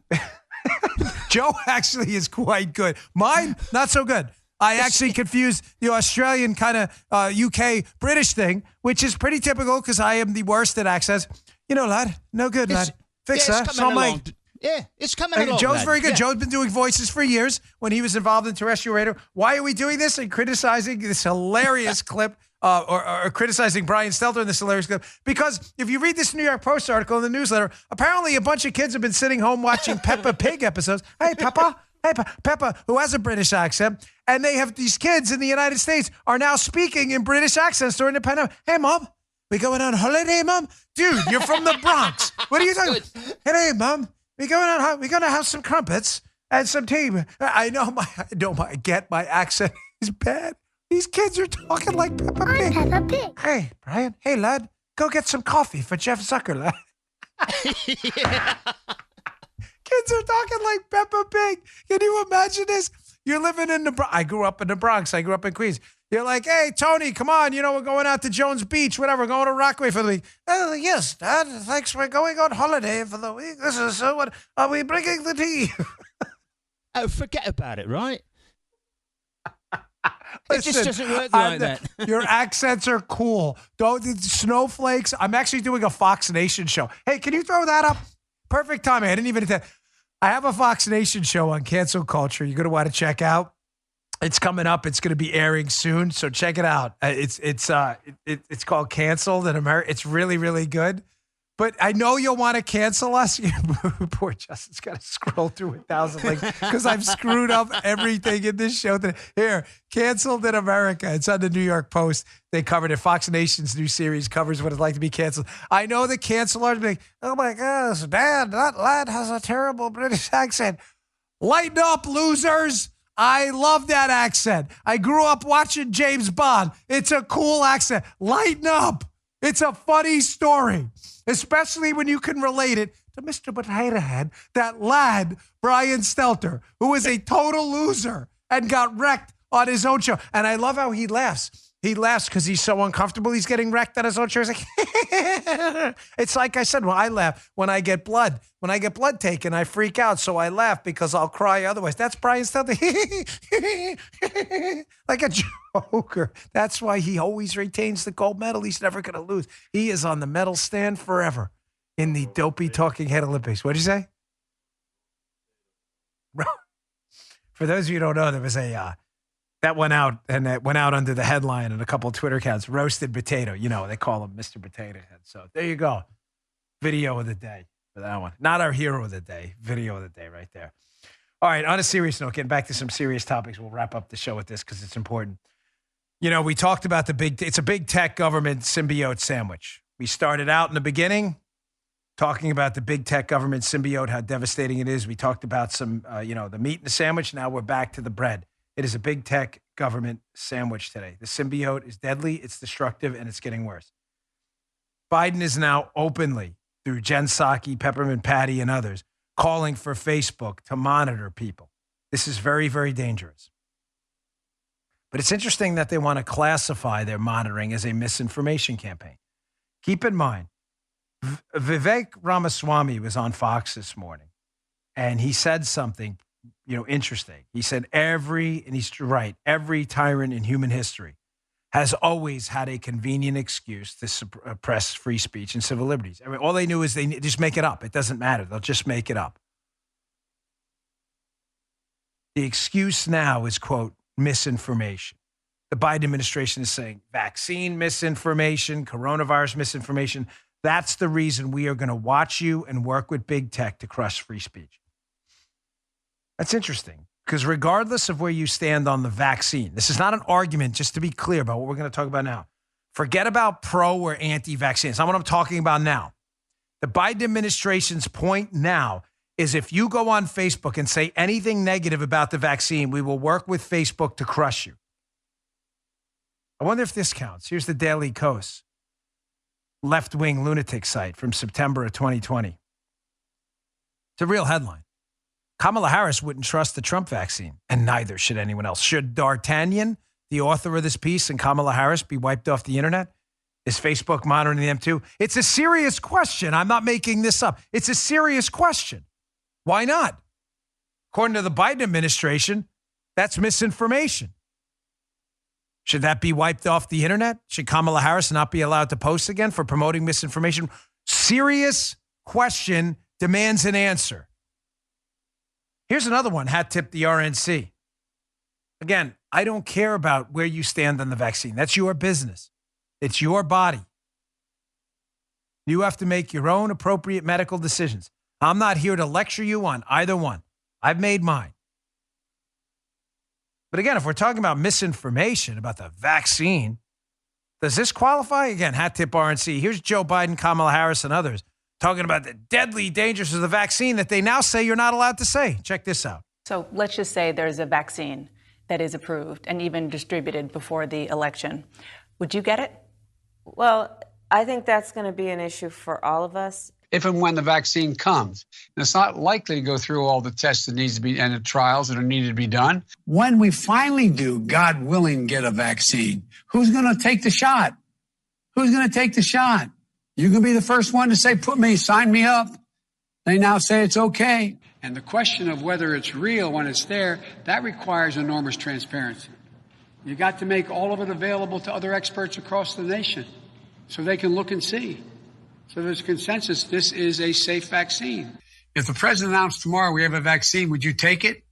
[SPEAKER 2] Joe actually is quite good. Mine, not so good. I actually confused the Australian kind of UK British thing, which is pretty typical because I am the worst at accents. Lad, no good, lad. Fix that. It's not mate.
[SPEAKER 7] Yeah, it's coming along.
[SPEAKER 2] Joe's
[SPEAKER 7] lad.
[SPEAKER 2] very good.
[SPEAKER 7] Yeah.
[SPEAKER 2] Joe's been doing voices for years when he was involved in terrestrial radio. Why are we doing this and criticizing this hilarious clip or criticizing Brian Stelter in this hilarious clip? Because if you read this New York Post article in the newsletter, apparently a bunch of kids have been sitting home watching Peppa Pig episodes. Hey, Peppa. Hey, Peppa, who has a British accent, and they have these kids in the United States are now speaking in British accents during the pandemic. Hey, Mom, we going on holiday, Mom? Dude, you're from the Bronx. What are you talking about? Hey, Mom, we're going to have some crumpets and some tea. I know my accent is bad. These kids are talking like Peppa Pig.
[SPEAKER 8] I'm Peppa Pig.
[SPEAKER 2] Hey, Brian. Hey, lad, go get some coffee for Jeff Zucker, lad.
[SPEAKER 7] Yeah.
[SPEAKER 2] Kids are talking like Peppa Pig. Can you imagine this? You're living in the Bronx. I grew up in the Bronx. I grew up in Queens. You're like, hey, Tony, come on. We're going out to Jones Beach, whatever. We're going to Rockaway for the week. Oh, yes, Dad. Thanks. We're going on holiday for the week. This is so what? Are we bringing the tea?
[SPEAKER 7] Oh, forget about it, right?
[SPEAKER 2] Listen,
[SPEAKER 7] it just doesn't work like that.
[SPEAKER 2] Your accents are cool. Snowflakes. I'm actually doing a Fox Nation show. Hey, can you throw that up? Perfect timing. I didn't even. I have a Fox Nation show on cancel culture. You're going to want to check out. It's coming up. It's going to be airing soon, so check it out. It's called Canceled in America. It's really, really good. But I know you'll want to cancel us. Poor Justin's got to scroll through 1,000 links because I've screwed up everything in this show. Here, Canceled in America. It's on the New York Post. They covered it. Fox Nation's new series covers what it's like to be canceled. I know the cancelers be like, oh my gosh, Dad, that lad has a terrible British accent. Lighten up, losers. I love that accent. I grew up watching James Bond. It's a cool accent. Lighten up. It's a funny story, especially when you can relate it to Mr. Potato Head, that lad, Brian Stelter, who is a total loser and got wrecked on his own show. And I love how he laughs. He laughs because he's so uncomfortable. He's getting wrecked on his own show. He's like, it's like I said, I laugh when I get blood. When I get blood taken, I freak out. So I laugh because I'll cry otherwise. That's Brian Stelter. Like a joker. That's why he always retains the gold medal. He's never going to lose. He is on the medal stand forever in the dopey talking head Olympics. What'd you say? For those of you who don't know, there was a That went out, and it went out under the headline and a couple of Twitter accounts, roasted potato. You know, they call him Mr. Potato Head. So there you go. Video of the day for that one. Not our hero of the day. Video of the day right there. All right, on a serious note, getting back to some serious topics. We'll wrap up the show with this because it's important. You know, we talked about it's a big tech government symbiote sandwich. We started out in the beginning talking about the big tech government symbiote, how devastating it is. We talked about some, the meat in the sandwich. Now we're back to the bread. It is a big tech government sandwich today. The symbiote is deadly, it's destructive, and it's getting worse. Biden is now openly, through Jen Psaki, Peppermint Patty, and others, calling for Facebook to monitor people. This is very, very dangerous. But it's interesting that they want to classify their monitoring as a misinformation campaign. Keep in mind, Vivek Ramaswamy was on Fox this morning, and he said something interesting. He said and he's right, every tyrant in human history has always had a convenient excuse to suppress free speech and civil liberties. I mean, all they knew is they just make it up. It doesn't matter. They'll just make it up. The excuse now is, quote, misinformation. The Biden administration is saying vaccine misinformation, coronavirus misinformation. That's the reason we are going to watch you and work with big tech to crush free speech. That's interesting, because regardless of where you stand on the vaccine, this is not an argument, just to be clear about what we're going to talk about now. Forget about pro or anti-vaccine. It's not what I'm talking about now. The Biden administration's point now is if you go on Facebook and say anything negative about the vaccine, we will work with Facebook to crush you. I wonder if this counts. Here's the Daily Kos, left-wing lunatic site from September of 2020. It's a real headline. Kamala Harris wouldn't trust the Trump vaccine, and neither should anyone else. Should D'Artagnan, the author of this piece, and Kamala Harris be wiped off the internet? Is Facebook monitoring them too? It's a serious question. I'm not making this up. It's a serious question. Why not? According to the Biden administration, that's misinformation. Should that be wiped off the internet? Should Kamala Harris not be allowed to post again for promoting misinformation? Serious question demands an answer. Here's another one, hat tip the RNC. Again, I don't care about where you stand on the vaccine. That's your business. It's your body. You have to make your own appropriate medical decisions. I'm not here to lecture you on either one. I've made mine. But again, if we're talking about misinformation about the vaccine, does this qualify? Again, hat tip RNC. Here's Joe Biden, Kamala Harris, and others talking about the deadly dangers of the vaccine that they now say you're not allowed to say. Check this out.
[SPEAKER 8] So let's just say there's a vaccine that is approved and even distributed before the election. Would you get it?
[SPEAKER 9] Well, I think that's going to be an issue for all of us.
[SPEAKER 10] If and when the vaccine comes. And it's not likely to go through all the tests that needs to be and the trials that are needed to be done.
[SPEAKER 11] When we finally do, God willing, get a vaccine, who's going to take the shot? Who's going to take the shot? You can be the first one to say, sign me up. They now say it's okay.
[SPEAKER 10] And the question of whether it's real when it's there, that requires enormous transparency. You got to make all of it available to other experts across the nation so they can look and see. So there's consensus, this is a safe vaccine. If the president announced tomorrow we have a vaccine, would you take it?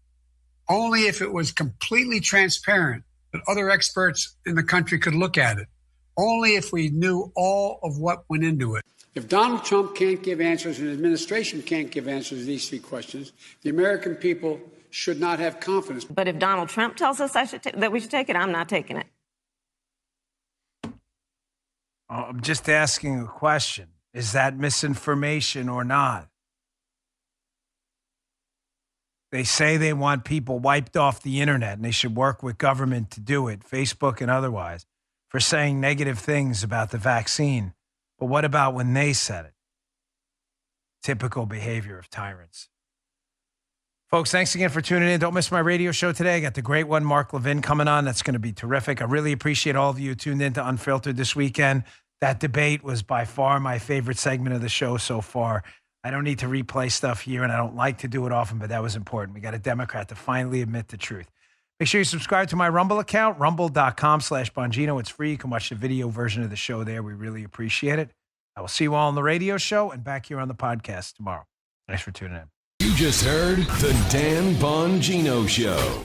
[SPEAKER 10] Only if it was completely transparent that other experts in the country could look at it. Only if we knew all of what went into it. If Donald Trump can't give answers and the administration can't give answers to these three questions, the American people should not have confidence.
[SPEAKER 9] But if Donald Trump tells us that we should take it, I'm not taking it.
[SPEAKER 2] I'm just asking a question. Is that misinformation or not? They say they want people wiped off the internet and they should work with government to do it, Facebook and otherwise, for saying negative things about the vaccine. But what about when they said it? Typical behavior of tyrants. Folks, thanks again for tuning in. Don't miss my radio show today. I got the great one, Mark Levin, coming on. That's going to be terrific. I really appreciate all of you who tuned in to Unfiltered this weekend. That debate was by far my favorite segment of the show so far. I don't need to replay stuff here, and I don't like to do it often, but that was important. We got a Democrat to finally admit the truth. Make sure you subscribe to my Rumble account, rumble.com/Bongino. It's free. You can watch the video version of the show there. We really appreciate it. I will see you all on the radio show and back here on the podcast tomorrow. Thanks for tuning in.
[SPEAKER 1] You just heard The Dan Bongino Show.